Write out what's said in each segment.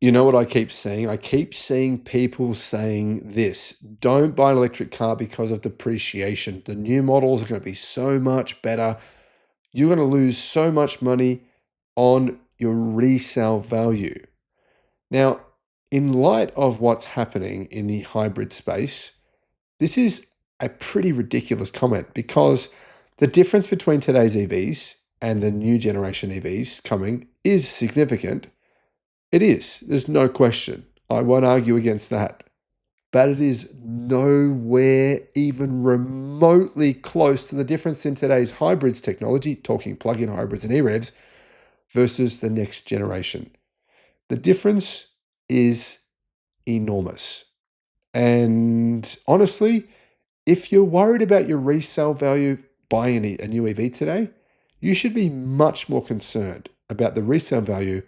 You know what I keep seeing? I keep seeing people saying this: don't buy an electric car because of depreciation. The new models are going to be so much better. You're going to lose so much money on your resale value. Now, in light of what's happening in the hybrid space, this is a pretty ridiculous comment because the difference between today's EVs and the new generation EVs coming is significant. It is. There's no question. I won't argue against that. But it is nowhere even remotely close to the difference in today's hybrids technology, talking plug-in hybrids and EREVs, versus the next generation. The difference is enormous. And honestly, if you're worried about your resale value buying a new EV today, you should be much more concerned about the resale value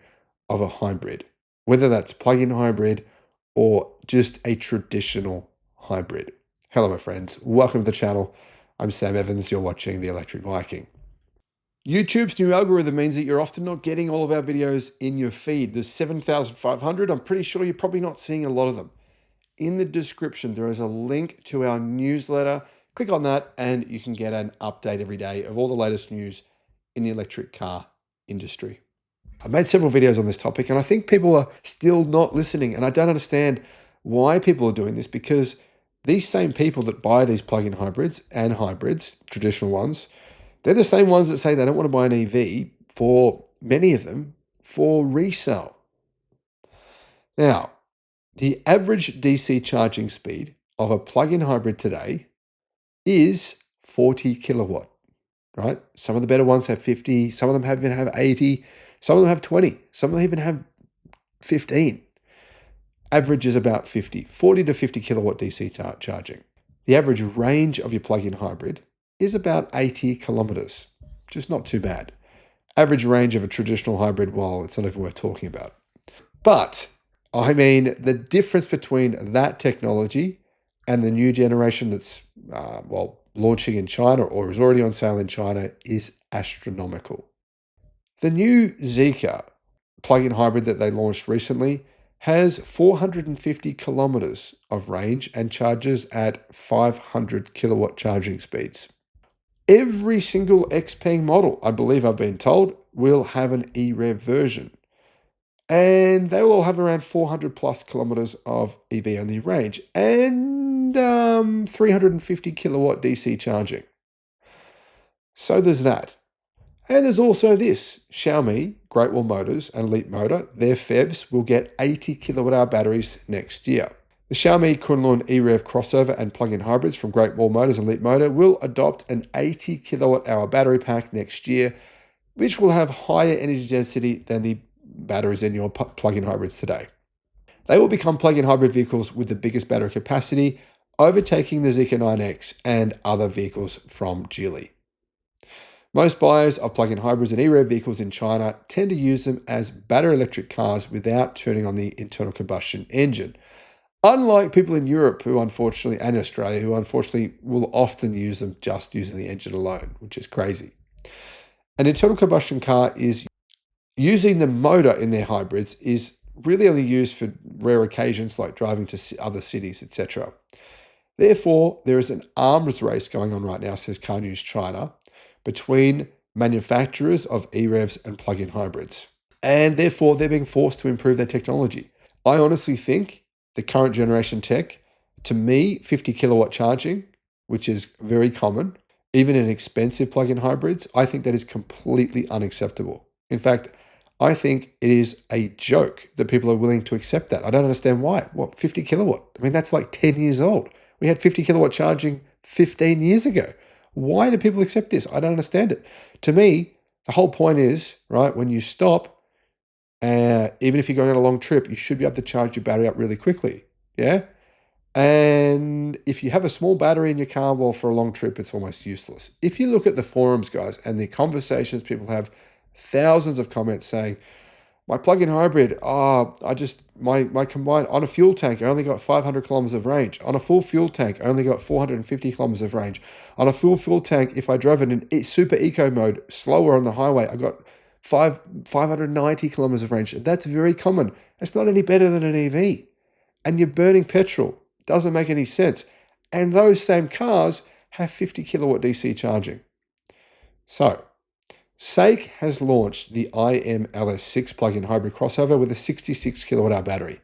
of a hybrid, whether that's plug-in hybrid or just a traditional hybrid. Hello, my friends. Welcome to the channel. I'm Sam Evans. You're watching the Electric Viking. YouTube's new algorithm means that you're often not getting all of our videos in your feed. There's 7,500. I'm pretty sure you're probably not seeing a lot of them. In the description, there is a link to our newsletter. Click on that and you can get an update every day of all the latest news in the electric car industry. I've made several videos on this topic and I think people are still not listening, and I don't understand why people are doing this, because these same people that buy these plug-in hybrids and hybrids, traditional ones, they're the same ones that say they don't want to buy an EV, for many of them, for resale. Now, the average DC charging speed of a plug-in hybrid today is 40 kilowatt, right? Some of the better ones have 50, some of them even have 80, some of them have 20, some of them even have 15. Average is about 40 to 50 kilowatt DC charging. The average range of your plug-in hybrid is about 80 kilometers, just not too bad. Average range of a traditional hybrid, well, it's not even worth talking about. But I mean, the difference between that technology and the new generation that's, launching in China or is already on sale in China is astronomical. The new Zeekr plug-in hybrid that they launched recently has 450 kilometers of range and charges at 500 kilowatt charging speeds. Every XPeng model, I believe I've been told, will have an EREV version. And they will all have around 400 plus kilometers of EV only range and 350 kilowatt DC charging. So there's that. And there's also this: Xiaomi, Great Wall Motors, and Elite Motor, their PHEVs will get 80 kilowatt hour batteries next year. The Xiaomi Kunlun EREV crossover and plug-in hybrids from Great Wall Motors and Elite Motor will adopt an 80 kilowatt hour battery pack next year, which will have higher energy density than the batteries in your plug-in hybrids today. They will become plug-in hybrid vehicles with the biggest battery capacity, overtaking the Zeekr 9X and other vehicles from Geely. Most buyers of plug-in hybrids and EREV vehicles in China tend to use them as battery electric cars without turning on the internal combustion engine. Unlike people in Europe and Australia, who unfortunately will often use them just using the engine alone, which is crazy. An internal combustion car is using the motor in their hybrids is really only used for rare occasions like driving to other cities, etc. Therefore, there is an arms race going on right now, says Car News China, between manufacturers of EREVs and plug-in hybrids. And therefore, they're being forced to improve their technology. I honestly think the current generation tech, to me, 50 kilowatt charging, which is very common, even in expensive plug-in hybrids, I think that is completely unacceptable. In fact, I think it is a joke that people are willing to accept that. I don't understand why. What, 50 kilowatt? I mean, that's like 10 years old. We had 50 kilowatt charging 15 years ago. Why do people accept this? I don't understand it. To me, the whole point is, right, when you stop, even if you're going on a long trip, you should be able to charge your battery up really quickly. Yeah? And if you have a small battery in your car, well, for a long trip, it's almost useless. If you look at the forums, guys, and the conversations people have, thousands of comments saying, my plug-in hybrid, my combined, on a fuel tank, I only got 500 kilometers of range. On a full fuel tank, I only got 450 kilometers of range. On a full fuel tank, if I drove it in super eco mode, slower on the highway, I got 590 kilometers of range. That's very common. It's not any better than an EV. And you're burning petrol. Doesn't make any sense. And those same cars have 50 kilowatt DC charging. So, SAIC has launched the IMLS6 plug-in hybrid crossover with a 66 kilowatt hour battery.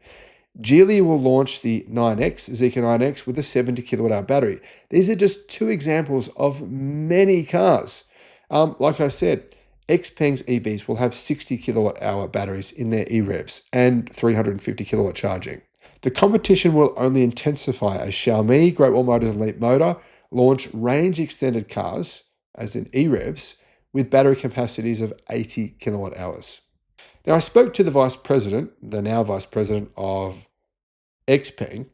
Geely will launch the 9X, Zeekr 9X, with a 70 kilowatt hour battery. These are just two examples of many cars. Like I said, XPeng's EVs will have 60 kilowatt hour batteries in their EREVs and 350 kilowatt charging. The competition will only intensify as Xiaomi, Great Wall Motors, and Leap Motor launch range extended cars, as in EREVs, with battery capacities of 80 kilowatt hours. Now, I spoke to the vice president, the now vice president of XPeng,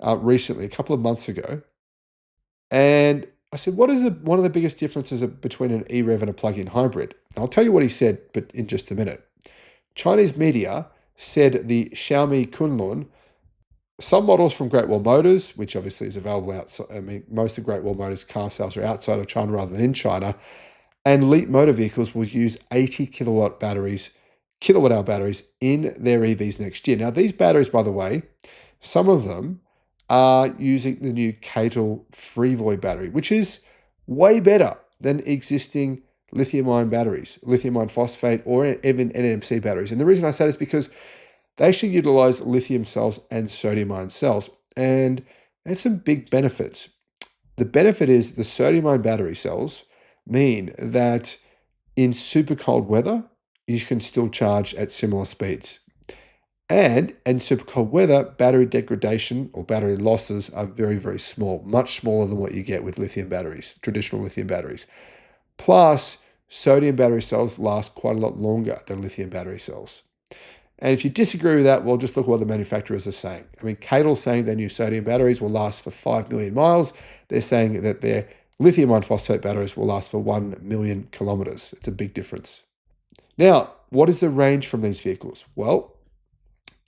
recently, a couple of months ago, and I said, what is one of the biggest differences between an EREV and a plug-in hybrid? And I'll tell you what he said, but in just a minute. Chinese media said the Xiaomi Kunlun, some models from Great Wall Motors, which obviously is available outside, most of Great Wall Motors car sales are outside of China rather than in China, and Leap Motor vehicles will use 80 kilowatt hour batteries in their EVs next year. Now, these batteries, by the way, some of them are using the new CATL Freevoy battery, which is way better than existing lithium-ion batteries, lithium iron phosphate, or even NMC batteries. And the reason I say this is because they actually utilize lithium cells and sodium-ion cells, and they have some big benefits. The benefit is the sodium-ion battery cells mean that in super cold weather, you can still charge at similar speeds. And in super cold weather, battery degradation or battery losses are very, very small, much smaller than what you get with lithium batteries, traditional lithium batteries. Plus, sodium battery cells last quite a lot longer than lithium battery cells. And if you disagree with that, well, just look at what the manufacturers are saying. I mean, CATL's saying their new sodium batteries will last for 5 million miles. They're saying that their lithium iron phosphate batteries will last for 1 million kilometers. It's a big difference. Now, what is the range from these vehicles? Well,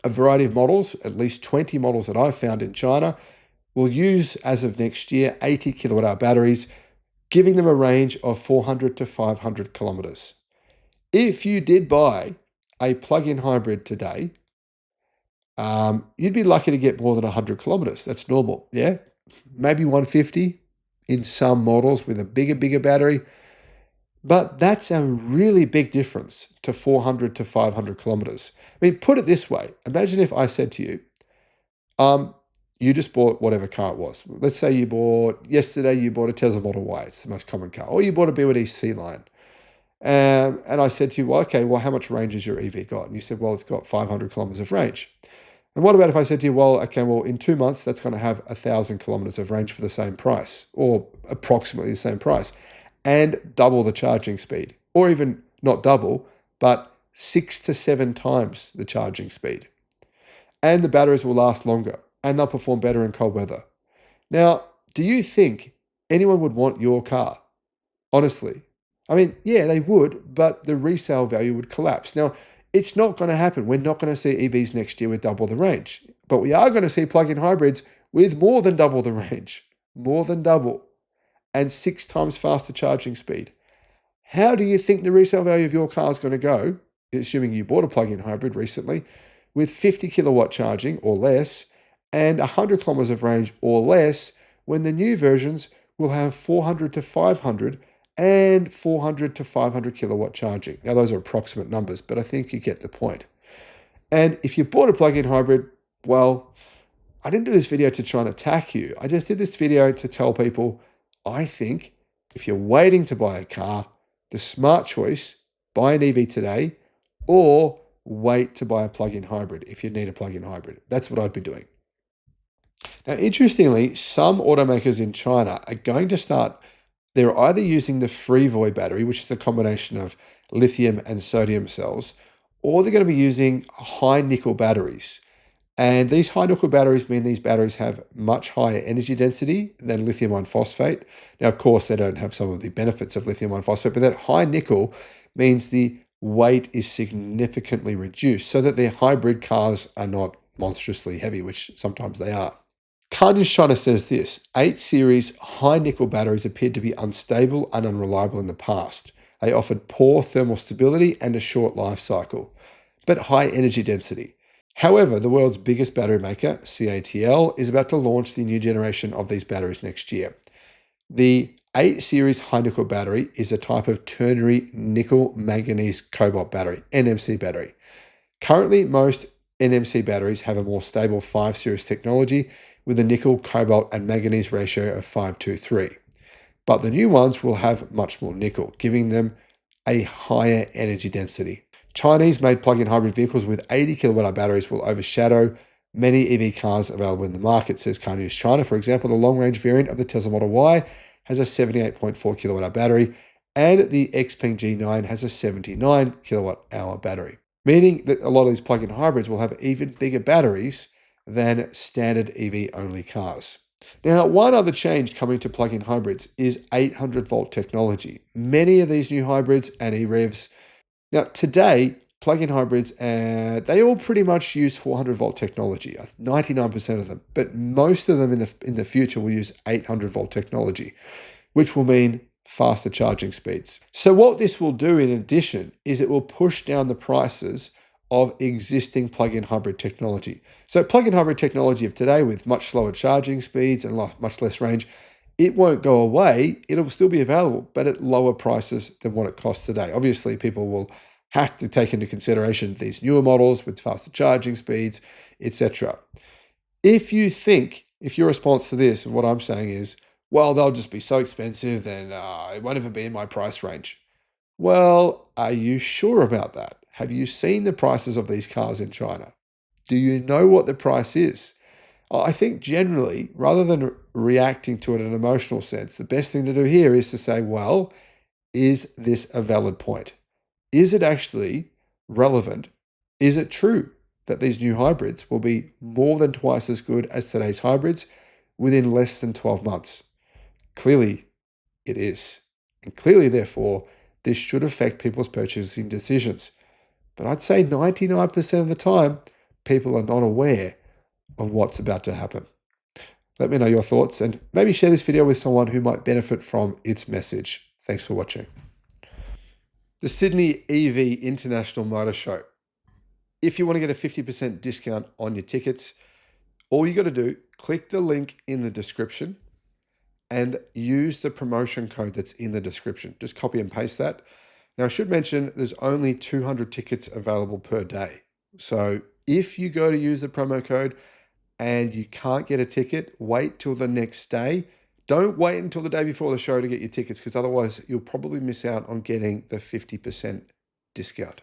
a variety of models, at least 20 models that I've found in China, will use, as of next year, 80 kilowatt hour batteries, giving them a range of 400 to 500 kilometers. If you did buy a plug-in hybrid today, you'd be lucky to get more than 100 kilometers. That's normal, yeah? Maybe 150 in some models with a bigger battery. But that's a really big difference to 400 to 500 kilometers. I mean, put it this way. Imagine if I said to you, you just bought whatever car it was. Let's say yesterday you bought a Tesla Model Y. It's the most common car. Or you bought a BYD C-Line. And I said to you, well, okay, well, how much range has your EV got? And you said, well, it's got 500 kilometers of range. And what about if I said to you, well, okay, well, in 2 months, that's going to have 1,000 kilometers of range for the same price, or approximately the same price, and double the charging speed, or even not double, but 6 to 7 times the charging speed. And the batteries will last longer, and they'll perform better in cold weather. Now, do you think anyone would want your car? Honestly. I mean, yeah, they would, but the resale value would collapse. Now, it's not going to happen. We're not going to see EVs next year with double the range, but we are going to see plug-in hybrids with more than double the range, more than double, and 6 times faster charging speed. How do you think the resale value of your car is going to go, assuming you bought a plug-in hybrid recently, with 50 kilowatt charging or less and 100 kilometers of range or less, when the new versions will have 400 to 500 and 400 to 500 kilowatt charging? Now, those are approximate numbers, but I think you get the point. And if you bought a plug-in hybrid, well, I didn't do this video to try and attack you. I just did this video to tell people, I think if you're waiting to buy a car, the smart choice, buy an EV today or wait to buy a plug-in hybrid if you need a plug-in hybrid. That's what I'd be doing. Now, interestingly, some automakers in China are going to start, they're either using the Freevoy battery, which is a combination of lithium and sodium cells, or they're going to be using high nickel batteries. And these high nickel batteries mean these batteries have much higher energy density than lithium iron phosphate. Now, of course, they don't have some of the benefits of lithium iron phosphate, but that high nickel means the weight is significantly reduced so that their hybrid cars are not monstrously heavy, which sometimes they are. Car News China says this: 8 series high nickel batteries appeared to be unstable and unreliable in the past. They offered poor thermal stability and a short life cycle, but high energy density. However, the world's biggest battery maker, CATL, is about to launch the new generation of these batteries next year. The 8 series high nickel battery is a type of ternary nickel manganese cobalt battery, NMC battery. Currently, most NMC batteries have a more stable 5 series technology with a nickel, cobalt, and manganese ratio of 5:3. But the new ones will have much more nickel, giving them a higher energy density. Chinese-made plug-in hybrid vehicles with 80 kilowatt-hour batteries will overshadow many EV cars available in the market, says Car News China. For example, the long-range variant of the Tesla Model Y has a 78.4 kilowatt-hour battery, and the Xpeng G9 has a 79 kilowatt-hour battery, meaning that a lot of these plug-in hybrids will have even bigger batteries than standard EV-only cars. Now, one other change coming to plug-in hybrids is 800-volt technology. Many of these new hybrids and EREVs. Now, today, plug-in hybrids, they all pretty much use 400-volt technology, 99% of them, but most of them in the future will use 800-volt technology, which will mean faster charging speeds. So what this will do in addition is it will push down the prices of existing plug-in hybrid technology. So plug-in hybrid technology of today with much slower charging speeds and much less range, it won't go away. It'll still be available, but at lower prices than what it costs today. Obviously, people will have to take into consideration these newer models with faster charging speeds, etc. If your response to this, and what I'm saying is, well, they'll just be so expensive, then it won't even be in my price range. Well, are you sure about that? Have you seen the prices of these cars in China? Do you know what the price is? I think generally, rather than reacting to it in an emotional sense, the best thing to do here is to say, well, is this a valid point? Is it actually relevant? Is it true that these new hybrids will be more than twice as good as today's hybrids within less than 12 months? Clearly, it is. And clearly, therefore, this should affect people's purchasing decisions. But I'd say 99% of the time, people are not aware of what's about to happen. Let me know your thoughts and maybe share this video with someone who might benefit from its message. Thanks for watching. The Sydney EV International Motor Show. If you want to get a 50% discount on your tickets, all you got to do, click the link in the description and use the promotion code that's in the description. Just copy and paste that. Now, I should mention there's only 200 tickets available per day. So if you go to use the promo code and you can't get a ticket, wait till the next day. Don't wait until the day before the show to get your tickets, because otherwise you'll probably miss out on getting the 50% discount.